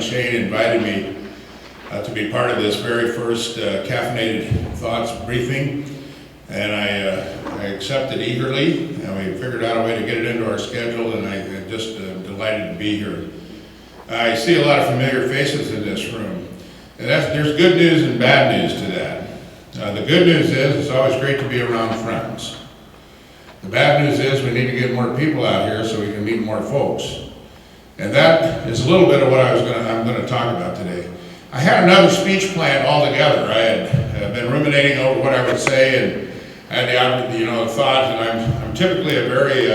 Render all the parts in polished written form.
Shane invited me to be part of this very first Caffeinated Thoughts briefing, and I accepted eagerly, and we figured out a way to get it into our schedule, and I'm just delighted to be here. I see a lot of familiar faces in this room, and there's good news and bad news to that. The good news is it's always great to be around friends. The bad news is we need to get more people out here so we can meet more folks. And that is a little bit of what I'm going to talk about today. I had another speech planned altogether. I had been ruminating over what I would say, and I had the thought, and I'm typically a very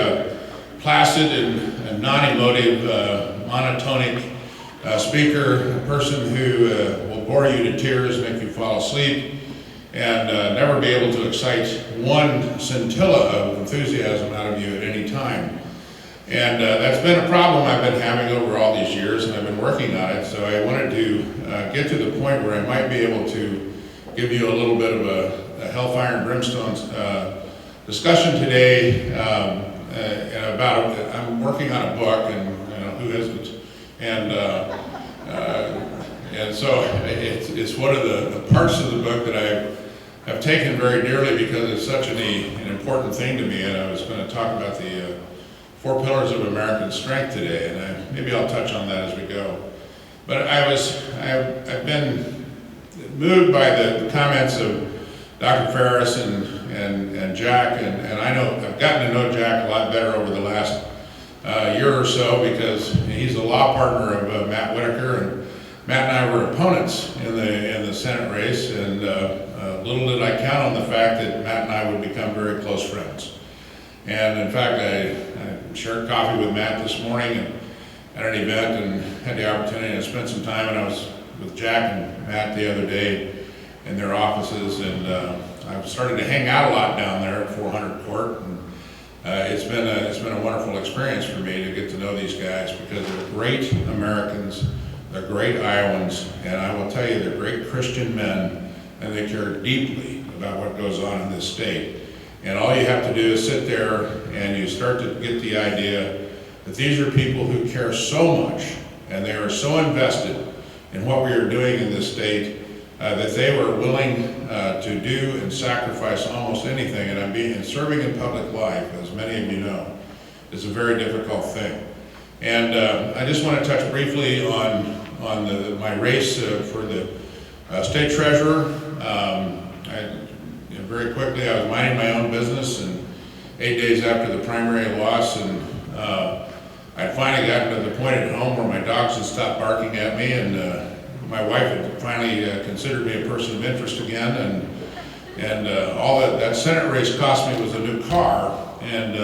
placid and non-emotive, monotonic speaker, a person who will bore you to tears, make you fall asleep, and never be able to excite one scintilla of enthusiasm out of you at any time. And that's been a problem I've been having over all these years, and I've been working on it. So I wanted to get to the point where I might be able to give you a little bit of a hellfire and brimstone discussion today about. I'm working on a book, and who isn't? And so it's one of the parts of the book that I've taken very dearly because it's such an important thing to me. And I was going to talk about the 4 pillars of American strength today, and maybe I'll touch on that as we go. But I've been moved by the comments of Dr. Ferris and Jack, and I know I've gotten to know Jack a lot better over the last year or so because he's a law partner of Matt Whitaker, and Matt and I were opponents in the Senate race, and little did I count on the fact that Matt and I would become very close friends. And in fact, I shared coffee with Matt this morning at an event and had the opportunity to spend some time, and I was with Jack and Matt the other day in their offices, and I've started to hang out a lot down there at 400 Court, and it's been a wonderful experience for me to get to know these guys because they're great Americans, they're great Iowans, and I will tell you they're great Christian men, and they care deeply about what goes on in this state. And all you have to do is sit there and you start to get the idea that these are people who care so much and they are so invested in what we are doing in this state that they were willing to do and sacrifice almost anything. And serving in public life, as many of you know, is a very difficult thing. And I just want to touch briefly on my race for the state treasurer. Very quickly, I was minding my own business, and 8 days after the primary loss, and I'd finally gotten to the point at home where my dogs had stopped barking at me, and my wife had finally considered me a person of interest again, and all that Senate race cost me was a new car, and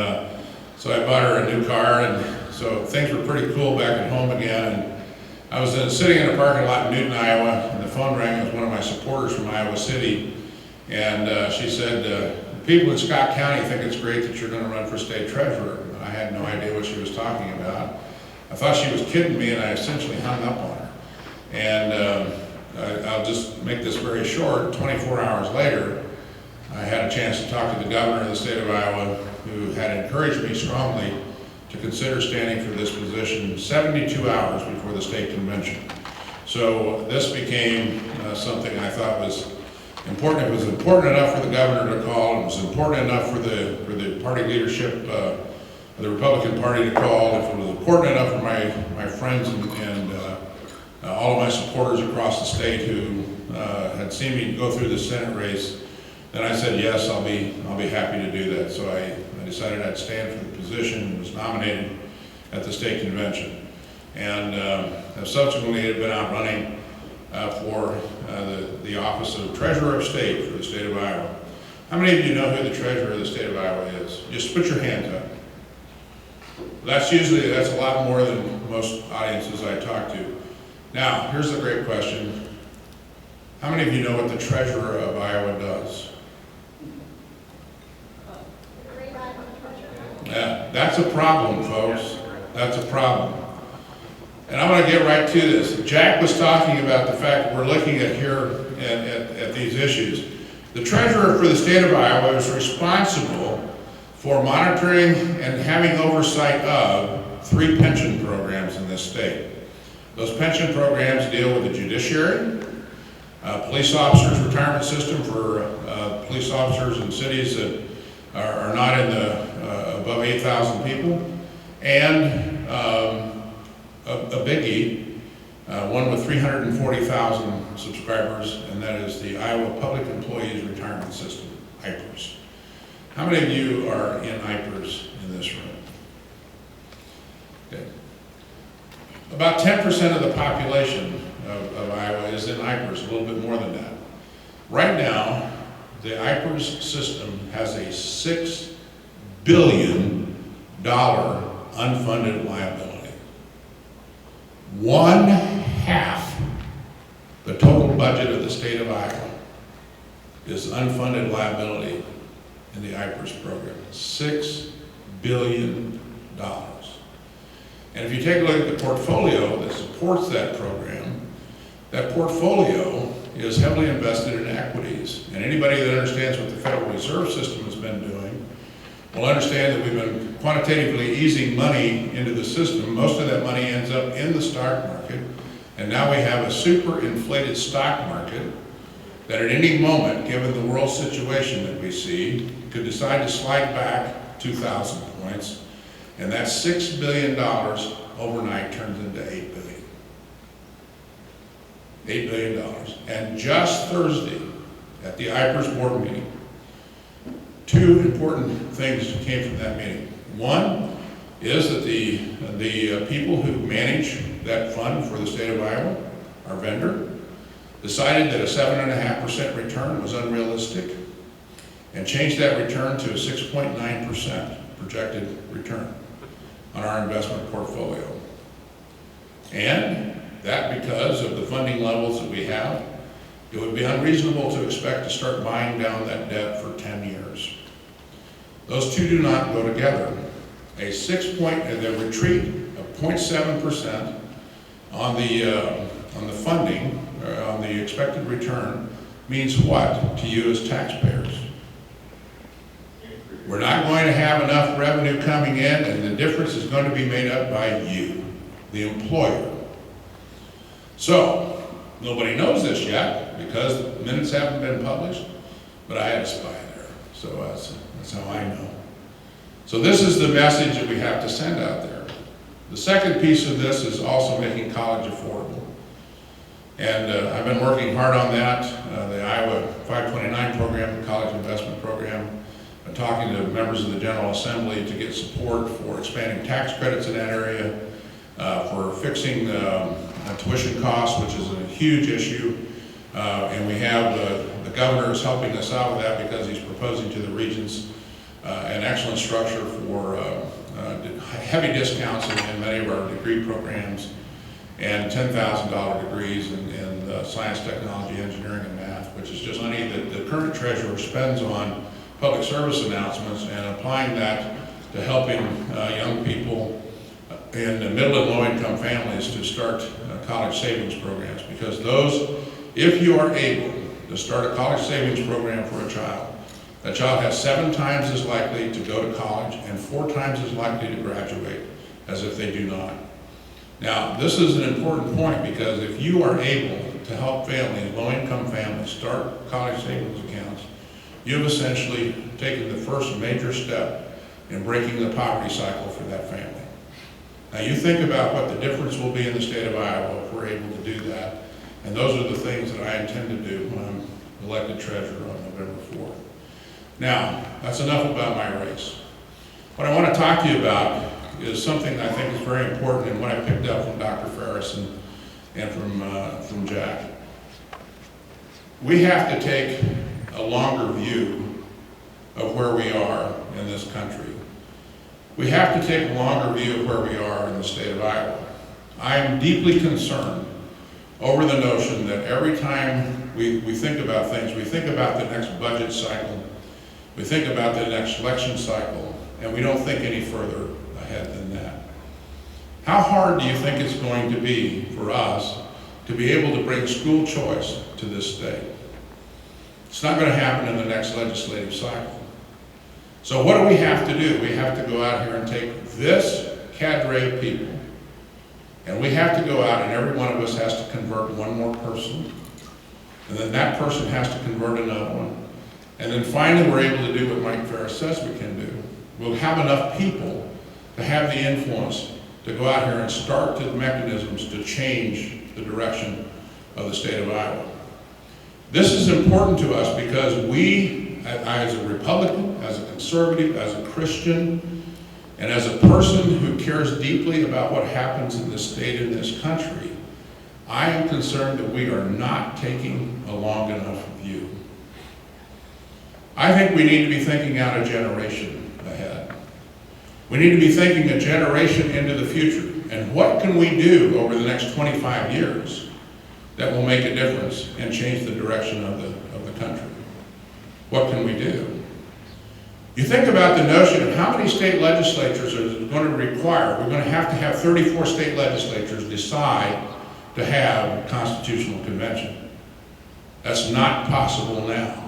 so I bought her a new car, and so things were pretty cool back at home again. And I was sitting in a parking lot in Newton, Iowa, and the phone rang. It was one of my supporters from Iowa City. And she said, people in Scott County think it's great that you're going to run for state treasurer. I had no idea what she was talking about. I thought she was kidding me, and I essentially hung up on her. And I'll just make this very short. 24 hours later, I had a chance to talk to the governor of the state of Iowa, who had encouraged me strongly to consider standing for this position 72 hours before the state convention. So this became something I thought was important. It was important enough for the governor to call. It was important enough for the party leadership, the Republican Party to call. If it was important enough for my friends and all of my supporters across the state who had seen me go through the Senate race, then I said yes, I'll be happy to do that. So I decided I'd stand for the position. Was nominated at the state convention, and subsequently had been out running for the office of Treasurer of State for the state of Iowa. How many of you know who the Treasurer of the state of Iowa is? Just put your hands up. That's a lot more than most audiences I talk to. Now, here's the great question. How many of you know what the Treasurer of Iowa does? Yeah, that's a problem, folks. That's a problem. And I'm going to get right to this. Jack was talking about the fact that we're looking at here at these issues. The treasurer for the state of Iowa is responsible for monitoring and having oversight of 3 pension programs in this state. Those pension programs deal with the judiciary, police officers' retirement system for police officers in cities that are not in the above 8,000 people, and a biggie, one with 340,000 subscribers, and that is the Iowa Public Employees Retirement System, IPERS. How many of you are in IPERS in this room? Okay. About 10% of the population of Iowa is in IPERS, a little bit more than that. Right now, the IPERS system has a $6 billion unfunded liability. 1/2 the total budget of the state of Iowa is unfunded liability in the IPERS program. $6 billion. And if you take a look at the portfolio that supports that program, that portfolio is heavily invested in equities. And anybody that understands what the Federal Reserve System has been doing will understand that we've been quantitatively easing money into the system. Most of that money ends up in the stock market. And now we have a super inflated stock market that at any moment, given the world situation that we see, could decide to slide back 2,000 points. And that $6 billion overnight turns into $8 billion. $8 billion. And just Thursday, at the IPERS board meeting, two important things came from that meeting. One is that the people who manage that fund for the state of Iowa, our vendor, decided that a 7.5% return was unrealistic and changed that return to a 6.9% projected return on our investment portfolio. And that because of the funding levels that we have, it would be unreasonable to expect to start buying down that debt for 10 years. Those two do not go together. The retreat of 0.7% on the funding, on the expected return, means what to you as taxpayers? We're not going to have enough revenue coming in, and the difference is going to be made up by you, the employer. So, nobody knows this yet because the minutes haven't been published, but I had a spy there, so that's how I know. So this is the message that we have to send out there. The second piece of this is also making college affordable. And I've been working hard on that, the Iowa 529 program, the college investment program. I'm talking to members of the General Assembly to get support for expanding tax credits in that area, for fixing tuition costs, which is a huge issue. And we have the governor is helping us out with that because he's proposing to the regents an excellent structure for heavy discounts in many of our degree programs and $10,000 degrees in science, technology, engineering, and math, which is just money that the current treasurer spends on public service announcements and applying that to helping young people in middle and low-income families to start college savings programs. Because those, if you are able to start a college savings program for a child, that child has 7 times as likely to go to college and 4 times as likely to graduate as if they do not. Now, this is an important point because if you are able to help families, low-income families, start college savings accounts, you've essentially taken the first major step in breaking the poverty cycle for that family. Now you think about what the difference will be in the state of Iowa if we're able to do that, and those are the things that I intend to do when I'm elected treasurer on November 4th. Now, that's enough about my race. What I want to talk to you about is something I think is very important and what I picked up from Dr. Ferris and from Jack. We have to take a longer view of where we are in this country. We have to take a longer view of where we are in the state of Iowa. I am deeply concerned over the notion that every time we think about things, we think about the next budget cycle, we think about the next election cycle, and we don't think any further ahead than that. How hard do you think it's going to be for us to be able to bring school choice to this state? It's not going to happen in the next legislative cycle. So what do we have to do? We have to go out here and take this cadre of people And we have to go out, and every one of us has to convert one more person. And then that person has to convert another one. And then finally we're able to do what Mike Ferris says we can do. We'll have enough people to have the influence to go out here and start the mechanisms to change the direction of the state of Iowa. This is important to us because we, as a Republican, as a conservative, as a Christian, and as a person who cares deeply about what happens in this state and this country, I am concerned that we are not taking a long enough view. I think we need to be thinking out a generation ahead. We need to be thinking a generation into the future. And what can we do over the next 25 years that will make a difference and change the direction of the country? What can we do? You think about the notion of how many state legislatures are going to require. We're going to have 34 state legislatures decide to have a constitutional convention. That's not possible now.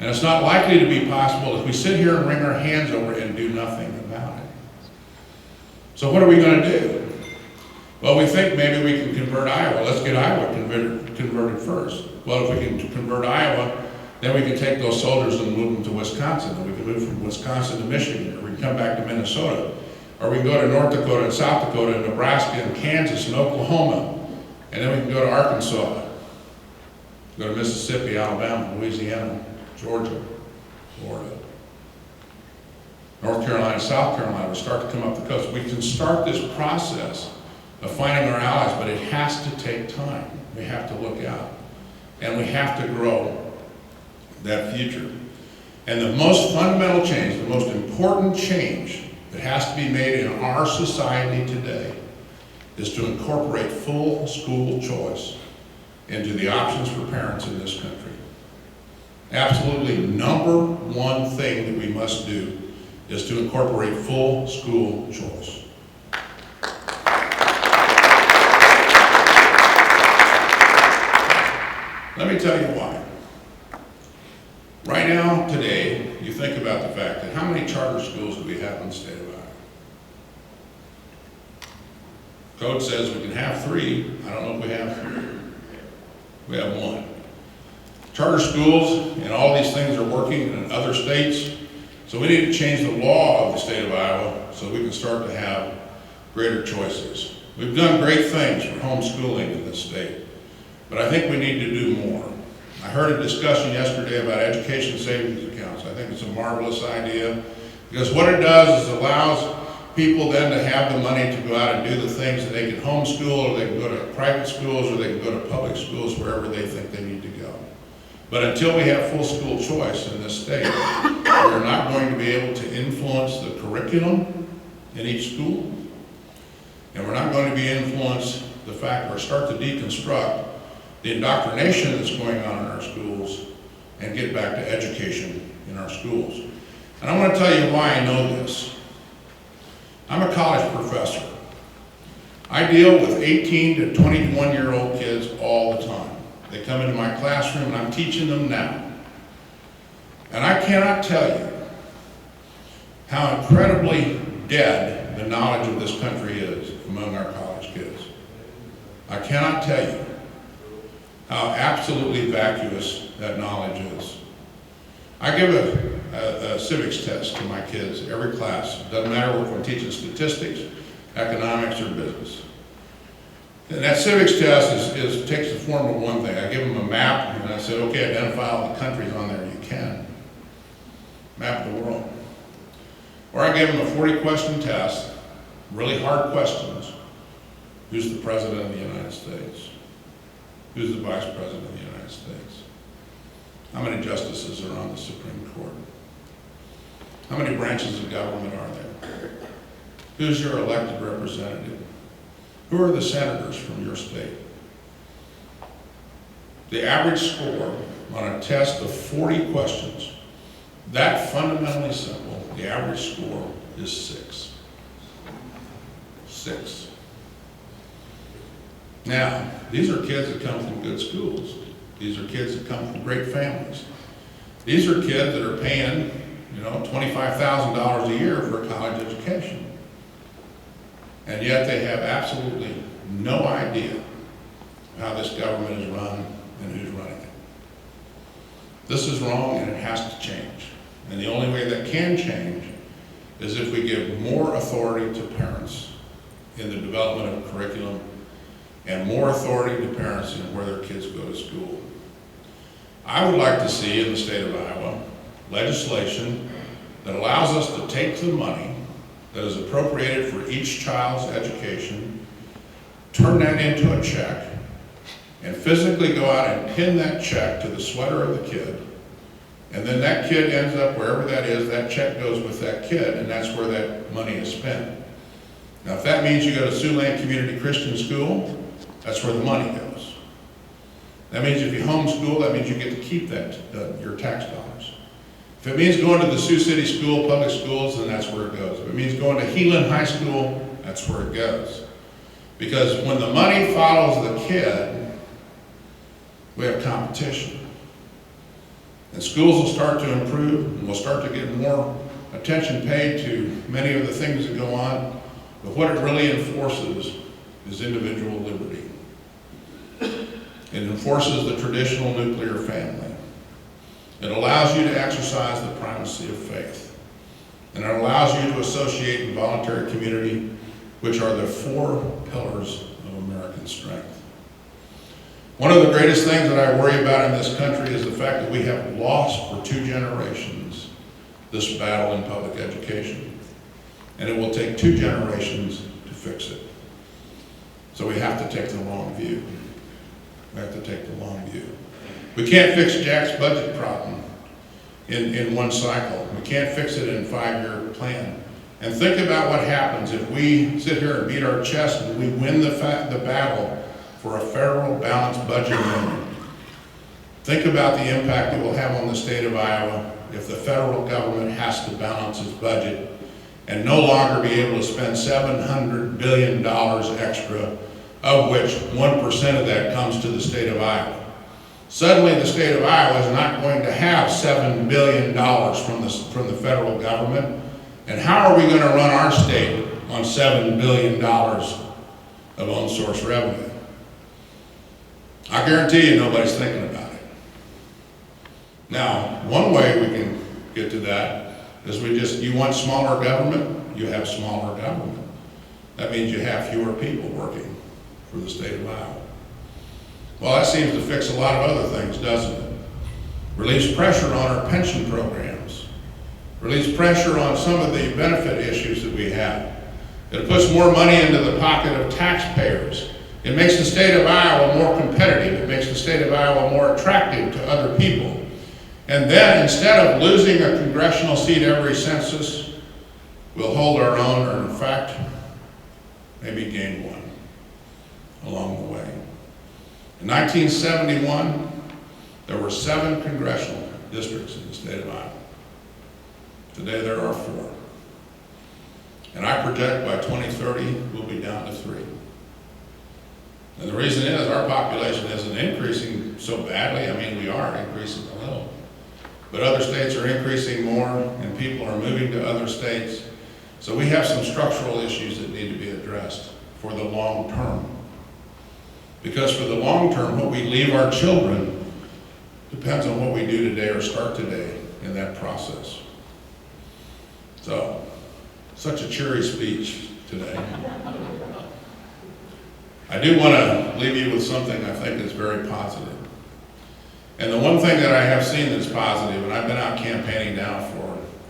And it's not likely to be possible if we sit here and wring our hands over it and do nothing about it. So what are we going to do? Well, we think maybe we can convert Iowa. Let's get Iowa converted first. Well, if we can convert Iowa, then we can take those soldiers and move them to Wisconsin. And we can move from Wisconsin to Michigan, or we can come back to Minnesota. Or we can go to North Dakota and South Dakota and Nebraska and Kansas and Oklahoma. And then we can go to Arkansas, go to Mississippi, Alabama, Louisiana, Georgia, Florida, North Carolina, South Carolina. We start to come up the coast. We can start this process of finding our allies, but it has to take time. We have to look out, and we have to grow that future. And the most fundamental change, the most important change that has to be made in our society today is to incorporate full school choice into the options for parents in this country. Absolutely number one thing that we must do is to incorporate full school choice. Let me tell you why. Right now, today, you think about the fact that how many charter schools do we have in the state of Iowa? Code says we can have 3. I don't know if we have 3. We have 1. Charter schools and all these things are working in other states, so we need to change the law of the state of Iowa so we can start to have greater choices. We've done great things for homeschooling in this state, but I think we need to do more. I heard a discussion yesterday about education savings accounts. I think it's a marvelous idea because what it does is allows people then to have the money to go out and do the things that they can homeschool, or they can go to private schools, or they can go to public schools, wherever they think they need to go. But until we have full school choice in this state, we're not going to be able to influence the curriculum in each school, and we're not going to be influence the fact or start to deconstruct the indoctrination that's going on in our schools and get back to education in our schools. And I want to tell you why I know this. I'm a college professor. I deal with 18 to 21-year-old kids all the time. They come into my classroom and I'm teaching them now. And I cannot tell you how incredibly dead the knowledge of this country is among our college kids. I cannot tell you how absolutely vacuous that knowledge is. I give a civics test to my kids every class. It doesn't matter if I'm teaching statistics, economics, or business. And that civics test takes the form of one thing. I give them a map, and I said, okay, identify all the countries on there you can. Map the world. Or I give them a 40-question test, really hard questions. Who's the President of the United States? Who's the Vice President of the United States? How many justices are on the Supreme Court? How many branches of government are there? Who's your elected representative? Who are the senators from your state? The average score on a test of 40 questions, that fundamentally simple, the average score is 6. 6. Now, these are kids that come from good schools. These are kids that come from great families. These are kids that are paying, $25,000 a year for a college education. and yet they have absolutely no idea how this government is run and who's running it. This is wrong and it has to change. And the only way that can change is if we give more authority to parents in the development of curriculum and more authority to parents in where their kids go to school. I would like to see in the state of Iowa legislation that allows us to take the money that is appropriated for each child's education, turn that into a check, and physically go out and pin that check to the sweater of the kid, and then that kid ends up wherever that is, that check goes with that kid, and that's where that money is spent. Now, if that means you go to Siouxland Community Christian School, that's where the money goes. That means if you homeschool, that means you get to keep that, your tax dollars. If it means going to the Sioux City School, public schools, then that's where it goes. If it means going to Heelan High School, that's where it goes. Because when the money follows the kid, we have competition. And schools will start to improve, and we'll start to get more attention paid to many of the things that go on. But what it really enforces is individual liberty. It enforces the traditional nuclear family. It allows you to exercise the primacy of faith. And it allows you to associate in voluntary community, which are the 4 pillars of American strength. One of the greatest things that I worry about in this country is the fact that we have lost for 2 generations this battle in public education. And it will take 2 generations to fix it. So we have to take the long view. We have to take the long view. We can't fix Jack's budget problem in one cycle. We can't fix it in a 5-year plan. And think about what happens if we sit here and beat our chest and we win the battle for a federal balanced budget amendment. Think about the impact it will have on the state of Iowa if the federal government has to balance its budget and no longer be able to spend $700 billion extra, of which 1% of that comes to the state of Iowa. Suddenly the state of Iowa is not going to have $7 billion from the federal government. And how are we going to run our state on $7 billion of own source revenue? I guarantee you nobody's thinking about it. Now, one way we can get to that is you want smaller government, you have smaller government. That means you have fewer people working for the state of Iowa. Well, that seems to fix a lot of other things, doesn't it? Relieves pressure on our pension programs. Relieves pressure on some of the benefit issues that we have. It puts more money into the pocket of taxpayers. It makes the state of Iowa more competitive. It makes the state of Iowa more attractive to other people. And then, instead of losing a congressional seat every census, we'll hold our own, or in fact, maybe gain one along the way. In 1971, there were 7 congressional districts in the state of Iowa. Today there are 4. And I project by 2030, we'll be down to 3. And the reason is our population isn't increasing so badly. I mean, we are increasing a little. But other states are increasing more, and people are moving to other states. So we have some structural issues that need to be addressed for the long term. Because for the long term, what we leave our children depends on what we do today or start today in that process. So, such a cheery speech today. I do want to leave you with something I think is very positive. And the one thing that I have seen that's positive, and I've been out campaigning now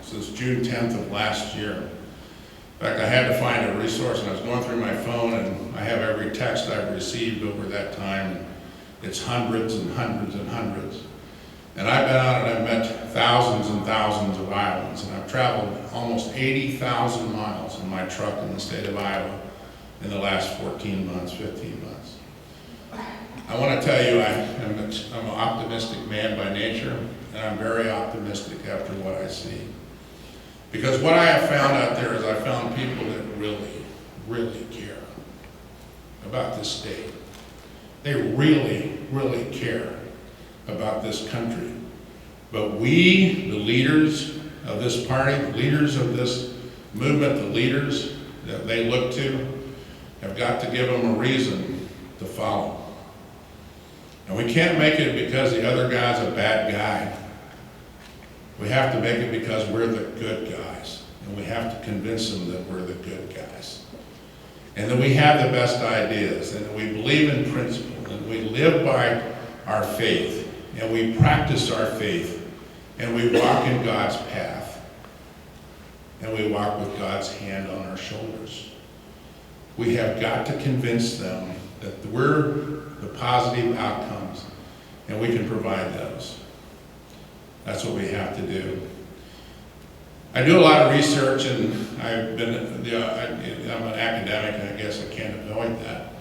since June 10th of last year. In fact, I had to find a resource, and I was going through my phone, and I have every text I've received over that time, and it's hundreds and hundreds and hundreds. And I've been out and I've met thousands and thousands of Iowans, and I've traveled almost 80,000 miles in my truck in the state of Iowa in the last 14 months, 15 months. I want to tell you, I'm an optimistic man by nature, and I'm very optimistic after what I see. Because what I have found out there is I found people that really, really care about this state. They really, really care about this country. But we, the leaders of this party, the leaders of this movement, the leaders that they look to, have got to give them a reason to follow. And we can't make it because the other guy's a bad guy. We have to make it because we're the good guys. And we have to convince them that we're the good guys. And that we have the best ideas, and that we believe in principle, and we live by our faith, and we practice our faith, and we walk in God's path, and we walk with God's hand on our shoulders. We have got to convince them that we're the positive outcomes, and we can provide those. That's what we have to do. I do a lot of research, and I'm an academic, and I guess I can't avoid that.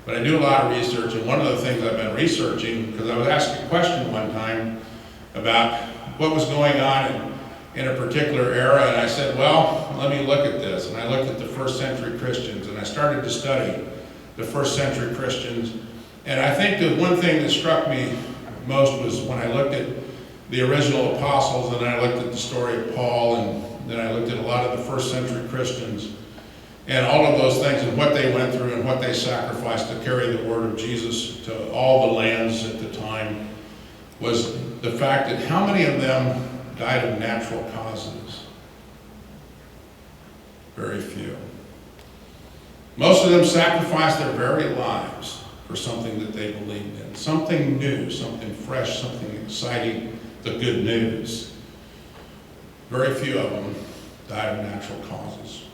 But I do a lot of research, and one of the things I've been researching, because I was asked a question one time about what was going on in a particular era, and I said, well, let me look at this. And I looked at the first century Christians, and I started to study the first century Christians. And I think the one thing that struck me most was when I looked at the original apostles, and then I looked at the story of Paul, and then I looked at a lot of the first century Christians, and all of those things, and what they went through, and what they sacrificed to carry the word of Jesus to all the lands at the time, was the fact that how many of them died of natural causes? Very few. Most of them sacrificed their very lives for something that they believed in, something new, something fresh, something exciting, the good news. Very few of them died of natural causes.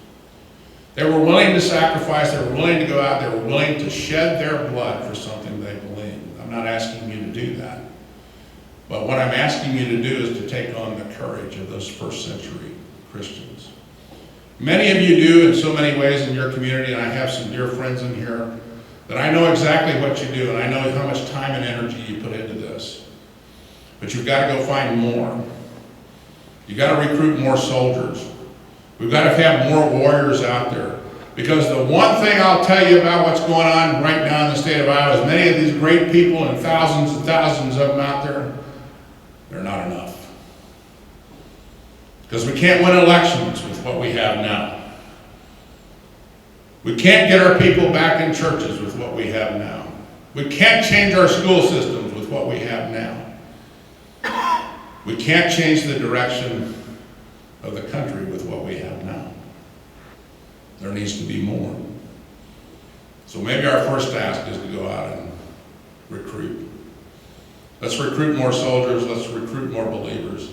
They were willing to sacrifice, they were willing to go out, they were willing to shed their blood for something they believed. I'm not asking you to do that. But what I'm asking you to do is to take on the courage of those first century Christians. Many of you do in so many ways in your community, and I have some dear friends in here that I know exactly what you do, and I know how much time and energy you put into this. But you've got to go find more. You've got to recruit more soldiers. We've got to have more warriors out there. Because the one thing I'll tell you about what's going on right now in the state of Iowa is many of these great people, and thousands of them out there, they're not enough. Because we can't win elections with what we have now. We can't get our people back in churches with what we have now. We can't change our school systems with what we have now. We can't change the direction of the country with what we have now. There needs to be more. So maybe our first task is to go out and recruit. Let's recruit more soldiers. Let's recruit more believers.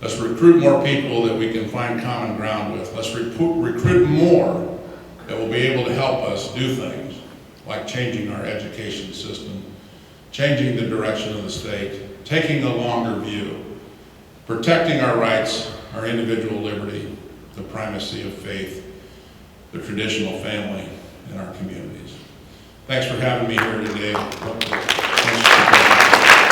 Let's recruit more people that we can find common ground with. Let's recruit more that will be able to help us do things like changing our education system, changing the direction of the state, taking a longer view, protecting our rights, our individual liberty, the primacy of faith, the traditional family in our communities. Thanks for having me here today. Thanks for